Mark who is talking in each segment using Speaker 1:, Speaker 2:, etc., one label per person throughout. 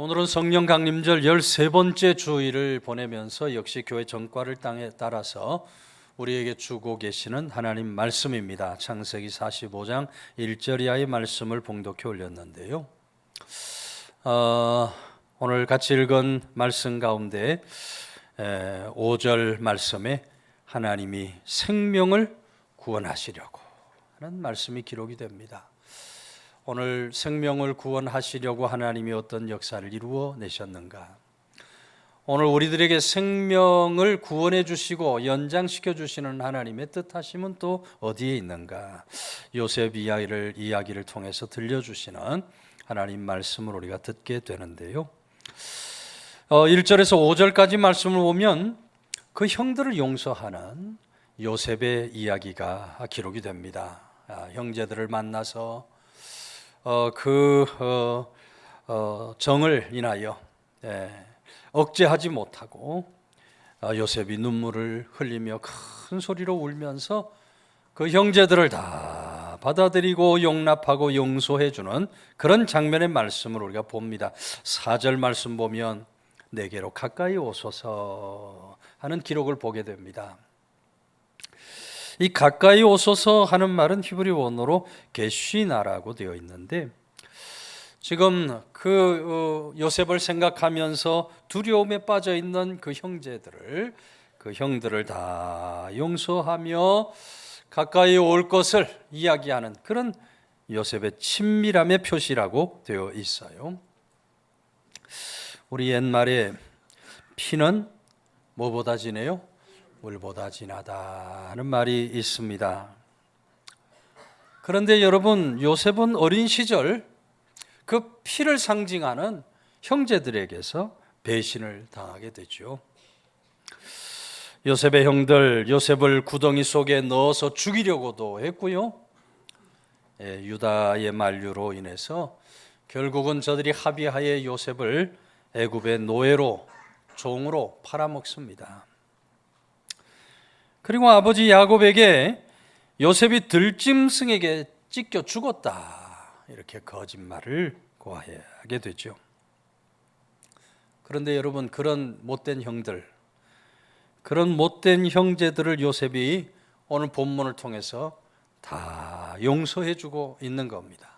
Speaker 1: 오늘은 성령 강림절 13번째 주일을 보내면서 역시 교회 정과를 따라서 우리에게 주고 계시는 하나님 말씀입니다. 창세기 45장 1절 이하의 말씀을 봉독해 올렸는데요. 오늘 같이 읽은 말씀 가운데 5절 말씀에 하나님이 생명을 구원하시려고 하는 말씀이 기록이 됩니다. 오늘 생명을 구원하시려고 하나님이 어떤 역사를 이루어 내셨는가? 오늘 우리들에게 생명을 구원해 주시고 연장시켜 주시는 하나님의 뜻하심은 또 어디에 있는가? 요셉 이야기를 통해서 들려주시는 하나님 말씀을 우리가 듣게 되는데요. 1절에서 5절까지 말씀을 보면 그 형들을 용서하는 요셉의 이야기가 기록이 됩니다. 형제들을 만나서 정을 인하여 억제하지 못하고 요셉이 눈물을 흘리며 큰 소리로 울면서 그 형제들을 다 받아들이고 용납하고 용서해 주는 그런 장면의 말씀을 우리가 봅니다. 4절 말씀 보면 내게로 가까이 오소서 하는 기록을 보게 됩니다. 이 가까이 오소서 하는 말은 히브리 원어로 게쉬나라고 되어 있는데 지금 요셉을 생각하면서 두려움에 빠져 있는 그 형들을 다 용서하며 가까이 올 것을 이야기하는 그런 요셉의 친밀함의 표시라고 되어 있어요. 우리 옛말에 피는 뭐보다 진해요? 물보다 진하다 하는 말이 있습니다. 그런데 여러분, 요셉은 어린 시절 그 피를 상징하는 형제들에게서 배신을 당하게 되죠. 요셉의 형들, 요셉을 구덩이 속에 넣어서 죽이려고도 했고요. 유다의 만류로 인해서 결국은 저들이 합의하에 요셉을 애굽의 노예로, 종으로 팔아먹습니다. 그리고 아버지 야곱에게 요셉이 들짐승에게 찢겨 죽었다 이렇게 거짓말을 고하게 되죠. 그런데 여러분, 그런 못된 형제들을 요셉이 오늘 본문을 통해서 다 용서해주고 있는 겁니다.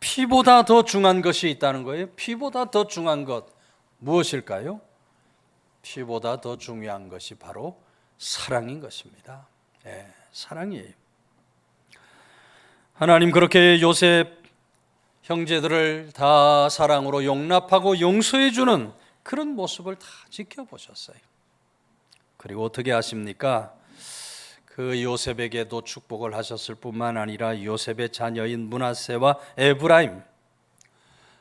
Speaker 1: 피보다 더 중요한 것이 있다는 거예요. 피보다 더 중요한 것 무엇일까요? 피보다 더 중요한 것이 바로 사랑인 것입니다. 사랑이에요. 하나님 그렇게 요셉 형제들을 다 사랑으로 용납하고 용서해 주는 그런 모습을 다 지켜보셨어요. 그리고 어떻게 하십니까? 그 요셉에게도 축복을 하셨을 뿐만 아니라 요셉의 자녀인 므낫세와 에브라임,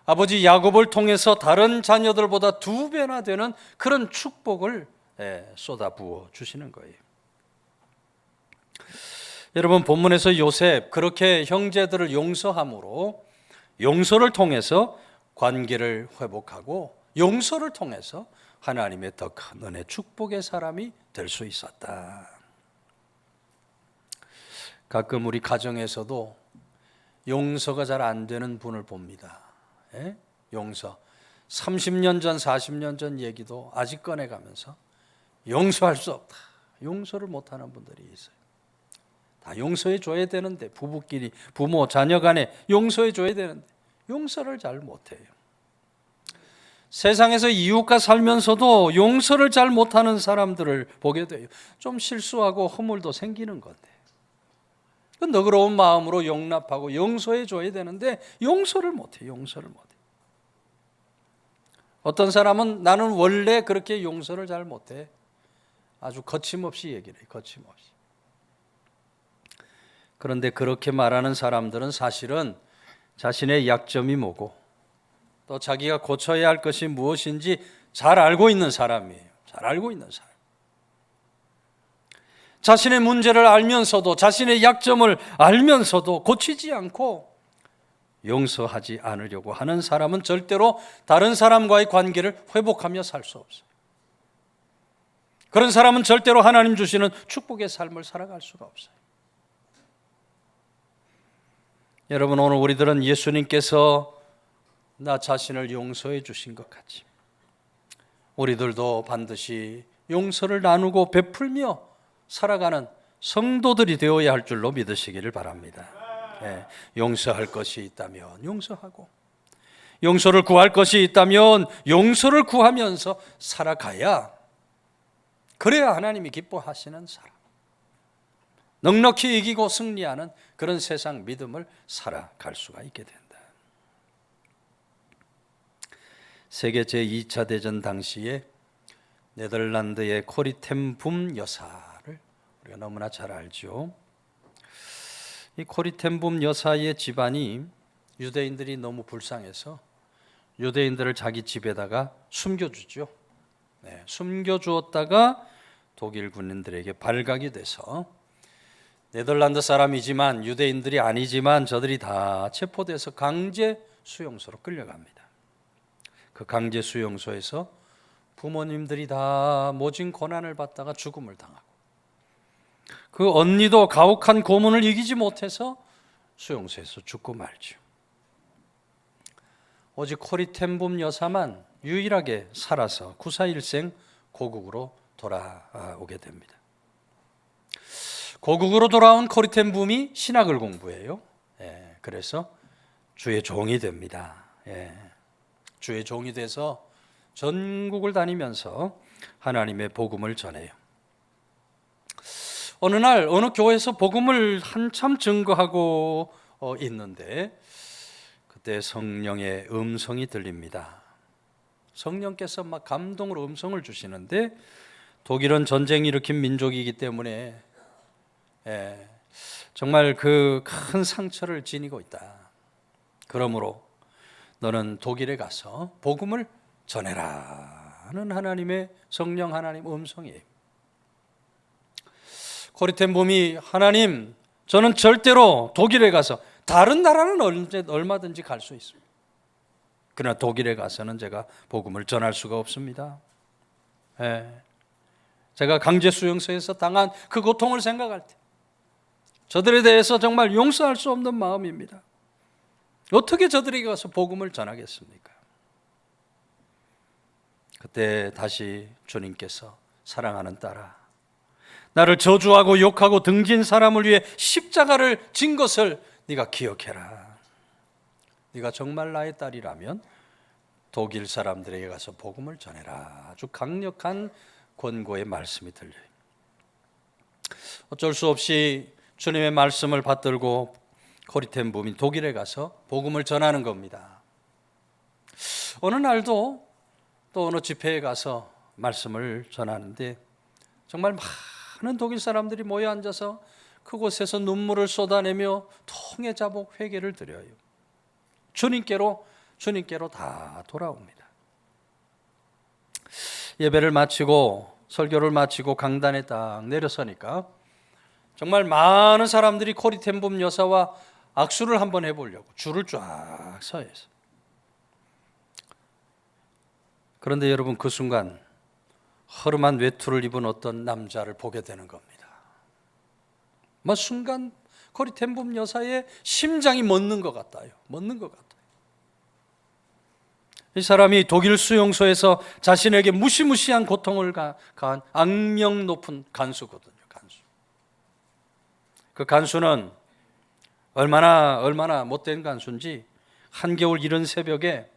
Speaker 1: 아버지 야곱을 통해서 다른 자녀들보다 2배나 되는 그런 축복을 쏟아부어 주시는 거예요. 여러분, 본문에서 요셉 그렇게 형제들을 용서함으로 용서를 통해서 관계를 회복하고 용서를 통해서 하나님의 더 큰 은혜 축복의 사람이 될 수 있었다. 가끔 우리 가정에서도 용서가 잘 안 되는 분을 봅니다. 용서 30년 전 40년 전 얘기도 아직 꺼내가면서 용서할 수 없다, 용서를 못하는 분들이 있어요. 다 용서해 줘야 되는데, 부부끼리 부모 자녀 간에 용서해 줘야 되는데 용서를 잘 못해요. 세상에서 이웃과 살면서도 용서를 잘 못하는 사람들을 보게 돼요. 좀 실수하고 허물도 생기는 건데 너그러운 마음으로 용납하고 용서해 줘야 되는데 용서를 못해요. 어떤 사람은 나는 원래 그렇게 용서를 잘 못해, 아주 거침없이 얘기를 해요. 거침없이. 그런데 그렇게 말하는 사람들은 사실은 자신의 약점이 뭐고 또 자기가 고쳐야 할 것이 무엇인지 잘 알고 있는 사람이에요. 잘 알고 있는 사람. 자신의 문제를 알면서도, 자신의 약점을 알면서도 고치지 않고 용서하지 않으려고 하는 사람은 절대로 다른 사람과의 관계를 회복하며 살 수 없어요. 그런 사람은 절대로 하나님 주시는 축복의 삶을 살아갈 수가 없어요. 여러분, 오늘 우리들은 예수님께서 나 자신을 용서해 주신 것 같이 우리들도 반드시 용서를 나누고 베풀며 살아가는 성도들이 되어야 할 줄로 믿으시기를 바랍니다. 예, 용서할 것이 있다면 용서하고 용서를 구할 것이 있다면 용서를 구하면서 살아가야, 그래야 하나님이 기뻐하시는 사람, 넉넉히 이기고 승리하는 그런 세상 믿음을 살아갈 수가 있게 된다. 세계 제2차 대전 당시에 네덜란드의 코리 텐 붐 여사를 우리가 너무나 잘 알죠. 이 코리 텐 붐 여사의 집안이 유대인들이 너무 불쌍해서 유대인들을 자기 집에다가 숨겨주죠. 네, 숨겨주었다가 독일 군인들에게 발각이 돼서 네덜란드 사람이지만 유대인들이 아니지만 저들이 다 체포돼서 강제 수용소로 끌려갑니다. 그 강제 수용소에서 부모님들이 다 모진 고난을 받다가 죽음을 당하고, 그 언니도 가혹한 고문을 이기지 못해서 수용소에서 죽고 말죠. 오직 코리 텐 붐 여사만 유일하게 살아서 구사일생 고국으로 돌아오게 됩니다. 고국으로 돌아온 코리 텐 붐이 신학을 공부해요. 예, 그래서 주의 종이 됩니다. 예, 주의 종이 돼서 전국을 다니면서 하나님의 복음을 전해요. 어느 날 어느 교회에서 복음을 한참 증거하고 있는데 그때 성령의 음성이 들립니다. 성령께서 막 감동으로 음성을 주시는데, 독일은 전쟁 일으킨 민족이기 때문에 정말 그 큰 상처를 지니고 있다. 그러므로 너는 독일에 가서 복음을 전해라 하는 하나님의 성령 하나님 음성이에요. 코리 텐 붐이, 하나님, 저는 절대로 독일에 가서, 다른 나라는 얼마든지 갈 수 있습니다. 그러나 독일에 가서는 제가 복음을 전할 수가 없습니다. 제가 강제 수용소에서 당한 그 고통을 생각할 때 저들에 대해서 정말 용서할 수 없는 마음입니다. 어떻게 저들에게 가서 복음을 전하겠습니까? 그때 다시 주님께서, 사랑하는 딸아, 나를 저주하고 욕하고 등진 사람을 위해 십자가를 진 것을 네가 기억해라. 네가 정말 나의 딸이라면 독일 사람들에게 가서 복음을 전해라. 아주 강력한 권고의 말씀이 들려요. 어쩔 수 없이 주님의 말씀을 받들고 코리 텐 붐이 독일에 가서 복음을 전하는 겁니다. 어느 날도 또 어느 집회에 가서 말씀을 전하는데 정말 많은 독일 사람들이 모여 앉아서 그곳에서 눈물을 쏟아내며 통해 자복 회개를 드려요. 주님께로 다 돌아옵니다. 예배를 마치고 설교를 마치고 강단에 딱 내려서니까 정말 많은 사람들이 코리 텐 붐 여사와 악수를 한번 해보려고 줄을 쫙 서 있어요. 그런데 여러분, 그 순간 허름한 외투를 입은 어떤 남자를 보게 되는 겁니다. 순간 코리 텐 붐 여사의 심장이 멎는 것 같아요. 이 사람이 독일 수용소에서 자신에게 무시무시한 고통을 가한 악명 높은 간수거든요. 그 간수는 얼마나 못된 간수인지, 한겨울 이른 새벽에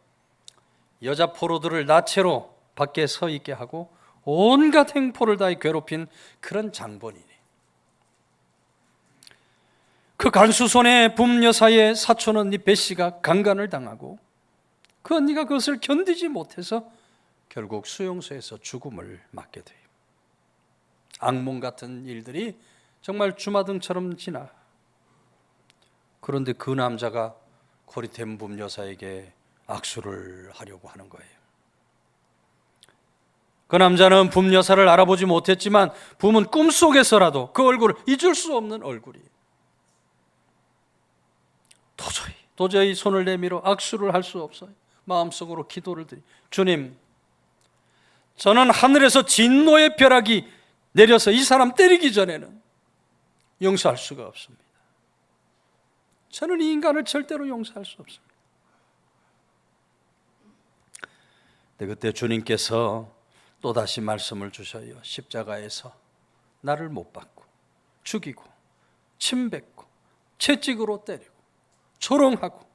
Speaker 1: 여자 포로들을 나체로 밖에 서 있게 하고 온갖 행포를 다해 괴롭힌 그런 장본이니, 그 간수 손에 붐 여사의 사촌 언니 베시가 강간을 당하고 그 언니가 그것을 견디지 못해서 결국 수용소에서 죽음을 맞게 돼요. 악몽 같은 일들이 정말 주마등처럼 지나. 그런데 그 남자가 코리 텐 붐 여사에게 악수를 하려고 하는 거예요. 그 남자는 붐 여사를 알아보지 못했지만 붐은 꿈속에서라도 그 얼굴을 잊을 수 없는 얼굴이에요. 도저히 손을 내밀어 악수를 할 수 없어요. 마음속으로 기도를 드리, 주님, 저는 하늘에서 진노의 벼락이 내려서 이 사람 때리기 전에는 용서할 수가 없습니다. 저는 이 인간을 절대로 용서할 수 없습니다. 근데 그때 주님께서 또다시 말씀을 주셔요. 십자가에서 나를 못 박고 죽이고 침뱉고 채찍으로 때리고 조롱하고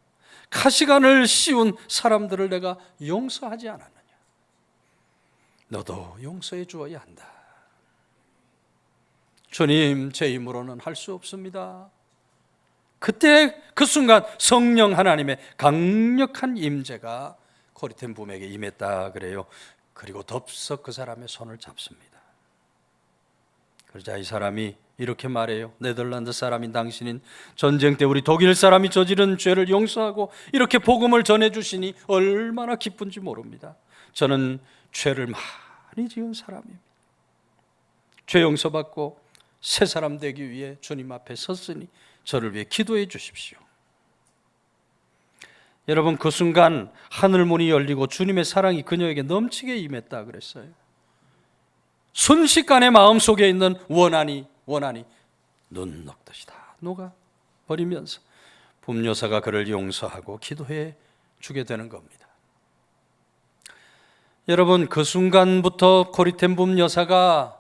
Speaker 1: 가시관을 씌운 사람들을 내가 용서하지 않았느냐. 너도 용서해 주어야 한다. 주님, 제 힘으로는 할 수 없습니다. 그때 그 순간 성령 하나님의 강력한 임재가 코리텐 붐에게 임했다 그래요. 그리고 덥석 그 사람의 손을 잡습니다. 그러자 이 사람이 이렇게 말해요. 네덜란드 사람인 당신인 전쟁 때 우리 독일 사람이 저지른 죄를 용서하고 이렇게 복음을 전해주시니 얼마나 기쁜지 모릅니다. 저는 죄를 많이 지은 사람입니다. 죄 용서받고 새 사람 되기 위해 주님 앞에 섰으니 저를 위해 기도해 주십시오. 여러분, 그 순간 하늘 문이 열리고 주님의 사랑이 그녀에게 넘치게 임했다 그랬어요. 순식간에 마음속에 있는 원한이 눈 녹듯이 다 녹아버리면서 붐여사가 그를 용서하고 기도해 주게 되는 겁니다. 여러분, 그 순간부터 코리텐 붐여사가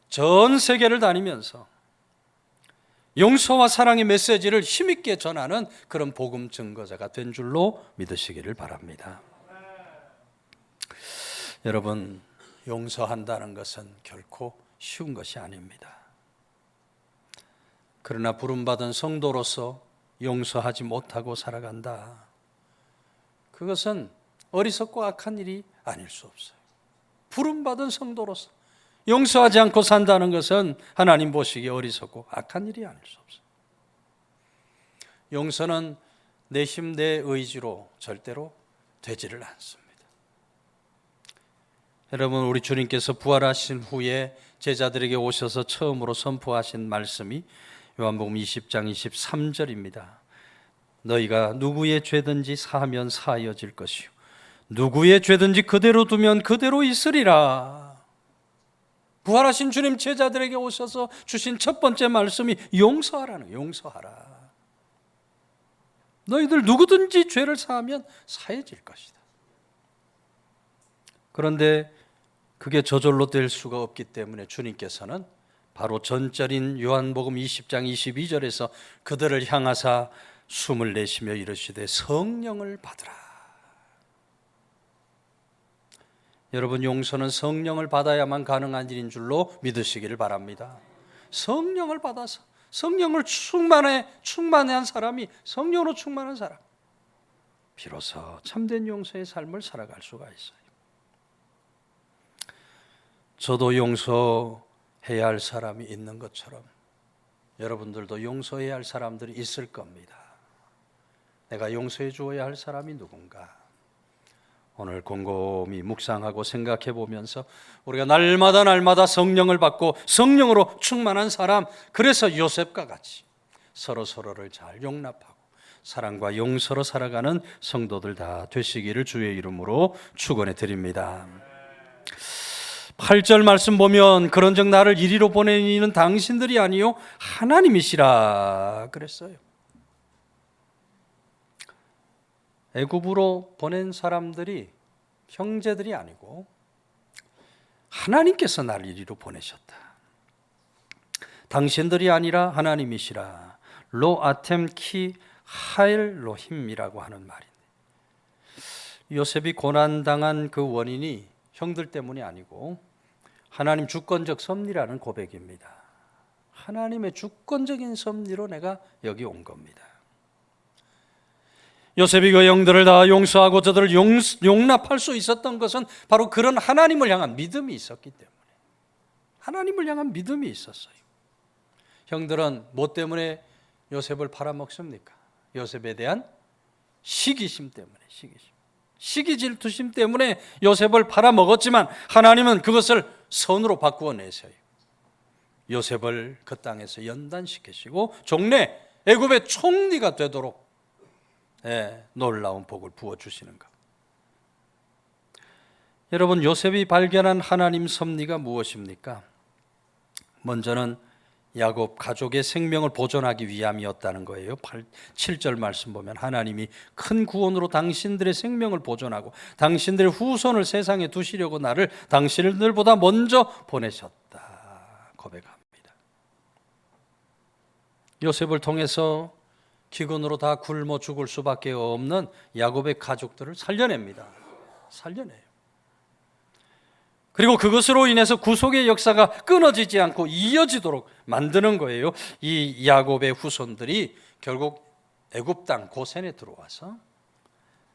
Speaker 1: 전 세계를 다니면서 용서와 사랑의 메시지를 힘있게 전하는 그런 복음 증거자가 된 줄로 믿으시기를 바랍니다. 여러분, 용서한다는 것은 결코 쉬운 것이 아닙니다. 그러나 부름받은 성도로서 용서하지 못하고 살아간다. 그것은 어리석고 악한 일이 아닐 수 없어요. 부름받은 성도로서 용서하지 않고 산다는 것은 하나님 보시기에 어리석고 악한 일이 아닐 수 없어요. 용서는 내 힘, 내 의지로 절대로 되지를 않습니다. 여러분, 우리 주님께서 부활하신 후에 제자들에게 오셔서 처음으로 선포하신 말씀이 요한복음 20장 23절입니다. 너희가 누구의 죄든지 사하면 사하여질 것이요 누구의 죄든지 그대로 두면 그대로 있으리라. 부활하신 주님 제자들에게 오셔서 주신 첫 번째 말씀이 용서하라는 거예요. 용서하라. 너희들 누구든지 죄를 사하면 사해질 것이다. 그런데 그게 저절로 될 수가 없기 때문에 주님께서는 바로 전절인 요한복음 20장 22절에서 그들을 향하사 숨을 내쉬며 이르시되 성령을 받으라. 여러분, 용서는 성령을 받아야만 가능한 일인 줄로 믿으시기를 바랍니다. 성령을 받아서 성령을 충만한 사람이, 성령으로 충만한 사람, 비로소 참된 용서의 삶을 살아갈 수가 있어요. 저도 용서해야 할 사람이 있는 것처럼 여러분들도 용서해야 할 사람들이 있을 겁니다. 내가 용서해 주어야 할 사람이 누군가? 오늘 곰곰이 묵상하고 생각해 보면서 우리가 날마다 성령을 받고 성령으로 충만한 사람, 그래서 요셉과 같이 서로를 잘 용납하고 사랑과 용서로 살아가는 성도들 다 되시기를 주의 이름으로 축원해 드립니다. 8절 말씀 보면 그런즉 나를 이리로 보내는 당신들이 아니요 하나님이시라 그랬어요. 애굽으로 보낸 사람들이 형제들이 아니고 하나님께서 나를 이리로 보내셨다. 당신들이 아니라 하나님이시라. 로 아템 키 하일 로힘이라고 하는 말인데, 요셉이 고난당한 그 원인이 형들 때문이 아니고 하나님 주권적 섭리라는 고백입니다. 하나님의 주권적인 섭리로 내가 여기 온 겁니다. 요셉이 그 영들을 다 용서하고 저들을 용납할 수 있었던 것은 바로 그런 하나님을 향한 믿음이 있었기 때문에, 하나님을 향한 믿음이 있었어요. 형들은 뭐 때문에 요셉을 팔아먹습니까? 요셉에 대한 시기심 때문에, 시기 질투심 때문에 요셉을 팔아먹었지만 하나님은 그것을 선으로 바꾸어 내세요. 요셉을 그 땅에서 연단시키시고 종래 애굽의 총리가 되도록 놀라운 복을 부어주시는 것. 여러분, 요셉이 발견한 하나님 섭리가 무엇입니까? 먼저는 야곱 가족의 생명을 보존하기 위함이었다는 거예요. 7절 말씀 보면 하나님이 큰 구원으로 당신들의 생명을 보존하고 당신들의 후손을 세상에 두시려고 나를 당신들보다 먼저 보내셨다 고백합니다. 요셉을 통해서 기근으로 다 굶어 죽을 수밖에 없는 야곱의 가족들을 살려냅니다. 살려내요. 그리고 그것으로 인해서 구속의 역사가 끊어지지 않고 이어지도록 만드는 거예요. 이 야곱의 후손들이 결국 애굽 땅 고센에 들어와서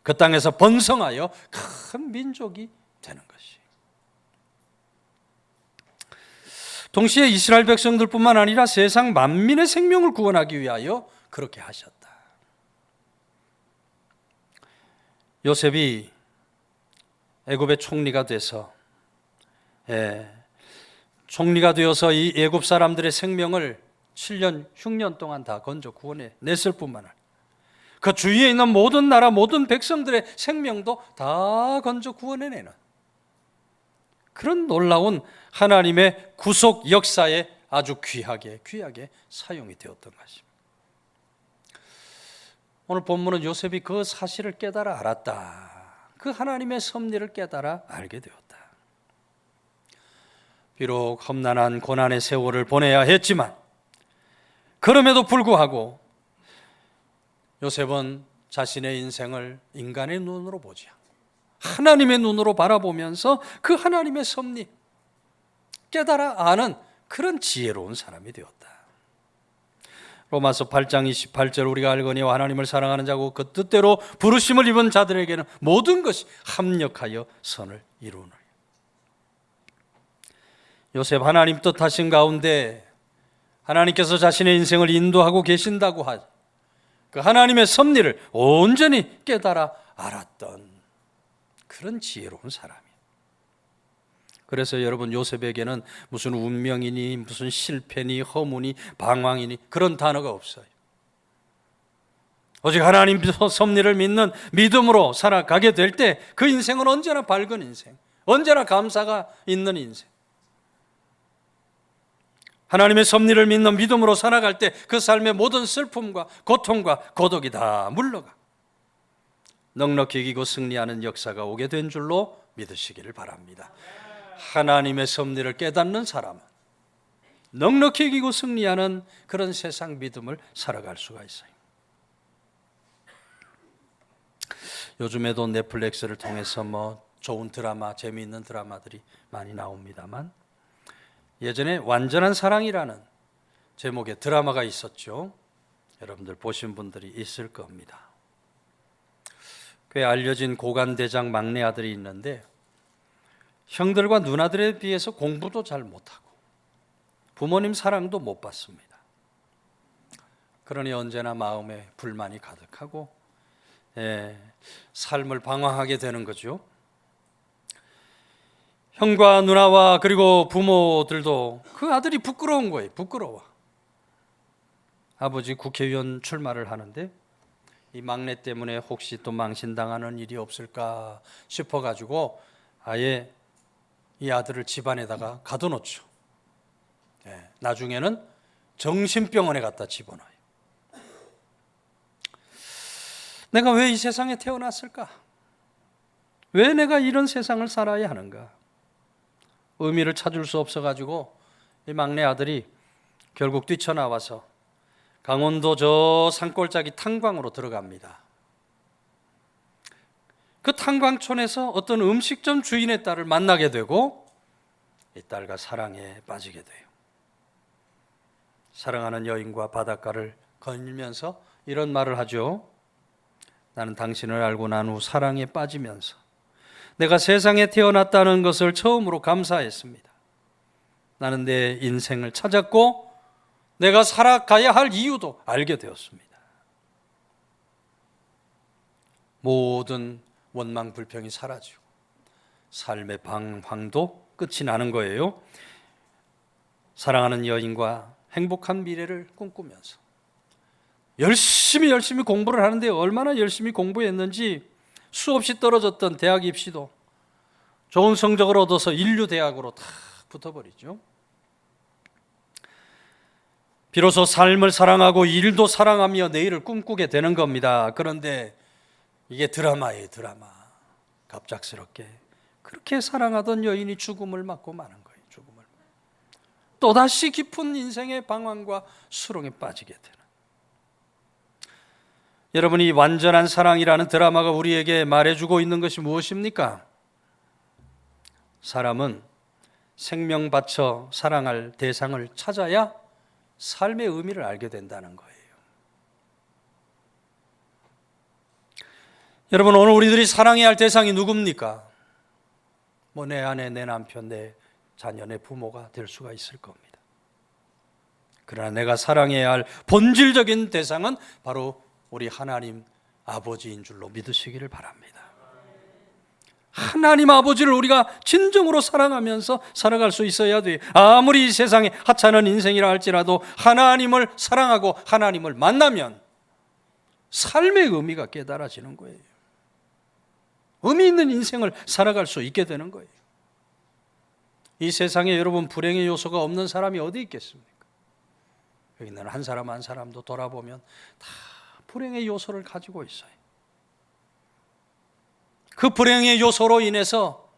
Speaker 1: 그 땅에서 번성하여 큰 민족이 되는 것이. 동시에 이스라엘 백성들뿐만 아니라 세상 만민의 생명을 구원하기 위하여 그렇게 하셨다. 요셉이 애굽의 총리가 돼서 총리가 되어서 이 애굽 사람들의 생명을 7년, 6년 동안 다 건져 구원해 냈을 뿐만 아니라 그 주위에 있는 모든 나라, 모든 백성들의 생명도 다 건져 구원해내는 그런 놀라운 하나님의 구속 역사에 아주 귀하게 사용이 되었던 것입니다. 오늘 본문은 요셉이 그 사실을 깨달아 알았다. 그 하나님의 섭리를 깨달아 알게 되었다. 비록 험난한 고난의 세월을 보내야 했지만 그럼에도 불구하고 요셉은 자신의 인생을 인간의 눈으로 보지 않고 하나님의 눈으로 바라보면서 그 하나님의 섭리 깨달아 아는 그런 지혜로운 사람이 되었다. 로마서 8장 28절 우리가 알거니와 하나님을 사랑하는 자고 그 뜻대로 부르심을 입은 자들에게는 모든 것이 합력하여 선을 이루느니라. 요셉 하나님 뜻하신 가운데 하나님께서 자신의 인생을 인도하고 계신다고 하죠. 그 하나님의 섭리를 온전히 깨달아 알았던 그런 지혜로운 사람이에요. 그래서 여러분 요셉에게는 무슨 운명이니 무슨 실패니 허무니 방황이니 그런 단어가 없어요. 오직 하나님 섭리를 믿는 믿음으로 살아가게 될 때 그 인생은 언제나 밝은 인생, 언제나 감사가 있는 인생. 하나님의 섭리를 믿는 믿음으로 살아갈 때 그 삶의 모든 슬픔과 고통과 고독이 다 물러가 넉넉히 이기고 승리하는 역사가 오게 된 줄로 믿으시기를 바랍니다. 하나님의 섭리를 깨닫는 사람은 넉넉히 이기고 승리하는 그런 세상 믿음을 살아갈 수가 있어요. 요즘에도 넷플릭스를 통해서 좋은 드라마, 재미있는 드라마들이 많이 나옵니다만 예전에 완전한 사랑이라는 제목의 드라마가 있었죠. 여러분들 보신 분들이 있을 겁니다. 꽤 알려진 고관대장 막내 아들이 있는데 형들과 누나들에 비해서 공부도 잘 못하고 부모님 사랑도 못 받습니다. 그러니 언제나 마음에 불만이 가득하고 삶을 방황하게 되는 거죠. 형과 누나와 그리고 부모들도 그 아들이 부끄러운 거예요. 부끄러워. 아버지 국회의원 출마를 하는데 이 막내 때문에 혹시 또 망신당하는 일이 없을까 싶어가지고 아예 이 아들을 집안에다가 가둬놓죠. 나중에는 정신병원에 갖다 집어넣어요. 내가 왜 이 세상에 태어났을까? 왜 내가 이런 세상을 살아야 하는가? 의미를 찾을 수 없어가지고 이 막내 아들이 결국 뛰쳐나와서 강원도 저 산골짜기 탄광으로 들어갑니다. 그 탄광촌에서 어떤 음식점 주인의 딸을 만나게 되고 이 딸과 사랑에 빠지게 돼요. 사랑하는 여인과 바닷가를 거닐면서 이런 말을 하죠. 나는 당신을 알고 난 후 사랑에 빠지면서 내가 세상에 태어났다는 것을 처음으로 감사했습니다. 나는 내 인생을 찾았고 내가 살아가야 할 이유도 알게 되었습니다. 모든 원망 불평이 사라지고 삶의 방황도 끝이 나는 거예요. 사랑하는 여인과 행복한 미래를 꿈꾸면서 열심히 공부를 하는데 얼마나 열심히 공부했는지 수없이 떨어졌던 대학 입시도 좋은 성적을 얻어서 인류대학으로 다 붙어버리죠. 비로소 삶을 사랑하고 일도 사랑하며 내일을 꿈꾸게 되는 겁니다. 그런데 이게 드라마예요, 드라마. 갑작스럽게 그렇게 사랑하던 여인이 죽음을 맞고 마는 거예요. 죽음을. 또다시 깊은 인생의 방황과 수렁에 빠지게 되는. 여러분, 이 완전한 사랑이라는 드라마가 우리에게 말해주고 있는 것이 무엇입니까? 사람은 생명 바쳐 사랑할 대상을 찾아야 삶의 의미를 알게 된다는 거예요. 여러분, 오늘 우리들이 사랑해야 할 대상이 누굽니까? 뭐 내 아내, 내 남편, 내 자녀, 내 부모가 될 수가 있을 겁니다. 그러나 내가 사랑해야 할 본질적인 대상은 바로 우리 하나님 아버지인 줄로 믿으시기를 바랍니다. 하나님 아버지를 우리가 진정으로 사랑하면서 살아갈 수 있어야 돼요. 아무리 이 세상에 하찮은 인생이라 할지라도 하나님을 사랑하고 하나님을 만나면 삶의 의미가 깨달아지는 거예요. 의미 있는 인생을 살아갈 수 있게 되는 거예요. 이 세상에 여러분, 불행의 요소가 없는 사람이 어디 있겠습니까? 여기 있는 한 사람 한 사람도 돌아보면 다 불행의 요소를 가지고 있어요. 그 불행의 요소로 인해서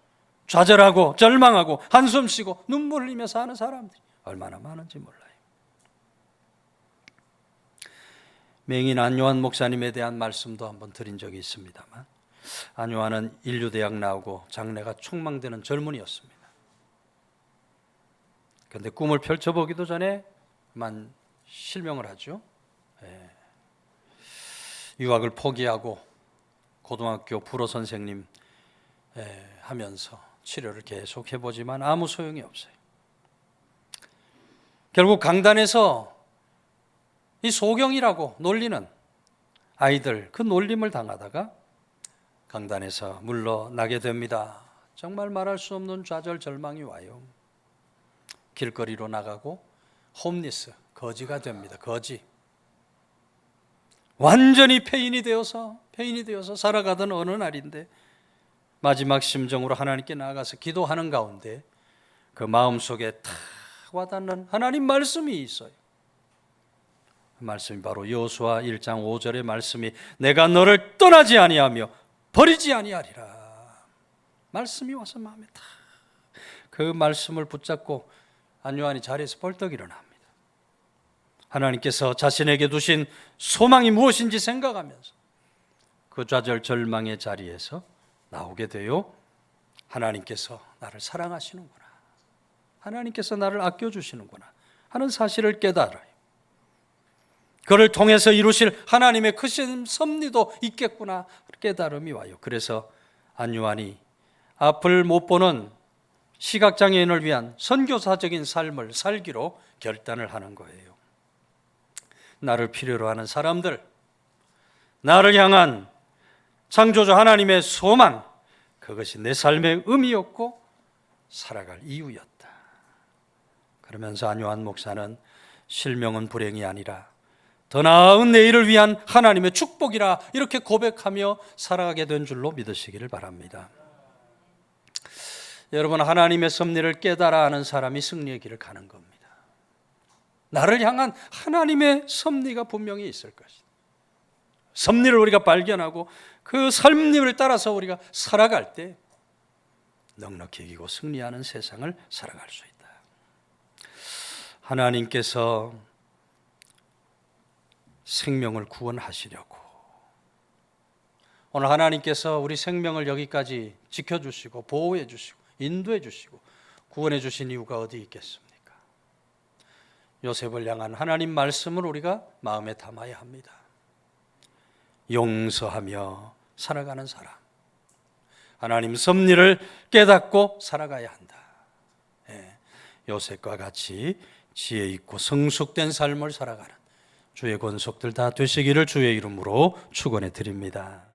Speaker 1: 좌절하고 절망하고 한숨 쉬고 눈물을 흘리며 사는 사람들이 얼마나 많은지 몰라요. 맹인 안요한 목사님에 대한 말씀도 한번 드린 적이 있습니다만, 안요한은 인류대학 나오고 장래가 촉망되는 젊은이였습니다. 그런데 꿈을 펼쳐보기도 전에만 실명을 하죠. 유학을 포기하고 고등학교 불어 선생님 하면서 치료를 계속 해보지만 아무 소용이 없어요. 결국 강단에서 이 소경이라고 놀리는 아이들, 그 놀림을 당하다가 강단에서 물러나게 됩니다. 정말 말할 수 없는 좌절 절망이 와요. 길거리로 나가고 홈리스, 거지가 됩니다. 거지. 완전히 폐인이 되어서 살아가던 어느 날인데 마지막 심정으로 하나님께 나아가서 기도하는 가운데 그 마음속에 탁 와닿는 하나님 말씀이 있어요. 그 말씀이 바로 여호수아 1장 5절의 말씀이 내가 너를 떠나지 아니하며 버리지 아니하리라. 말씀이 와서 마음에 탁, 그 말씀을 붙잡고 안요한이 자리에서 벌떡 일어납니다. 하나님께서 자신에게 두신 소망이 무엇인지 생각하면서 그 좌절 절망의 자리에서 나오게 되요, 하나님께서 나를 사랑하시는구나, 하나님께서 나를 아껴주시는구나 하는 사실을 깨달아요. 그를 통해서 이루실 하나님의 크신 섭리도 있겠구나 깨달음이 와요. 그래서 안요한이 앞을 못 보는 시각장애인을 위한 선교사적인 삶을 살기로 결단을 하는 거예요. 나를 필요로 하는 사람들, 나를 향한 창조주 하나님의 소망, 그것이 내 삶의 의미였고 살아갈 이유였다. 그러면서 안요한 목사는 실명은 불행이 아니라 더 나은 내일을 위한 하나님의 축복이라 이렇게 고백하며 살아가게 된 줄로 믿으시기를 바랍니다. 여러분, 하나님의 섭리를 깨달아 아는 사람이 승리의 길을 가는 겁니다. 나를 향한 하나님의 섭리가 분명히 있을 것이다. 섭리를 우리가 발견하고 그 섭리를 따라서 우리가 살아갈 때 넉넉히 이기고 승리하는 세상을 살아갈 수 있다. 하나님께서 생명을 구원하시려고 오늘 하나님께서 우리 생명을 여기까지 지켜주시고 보호해 주시고 인도해 주시고 구원해 주신 이유가 어디 있겠습니까? 요셉을 향한 하나님 말씀을 우리가 마음에 담아야 합니다. 용서하며 살아가는 사람, 하나님 섭리를 깨닫고 살아가야 한다. 요셉과 같이 지혜 있고 성숙된 삶을 살아가는 주의 권속들 다 되시기를 주의 이름으로 축원해 드립니다.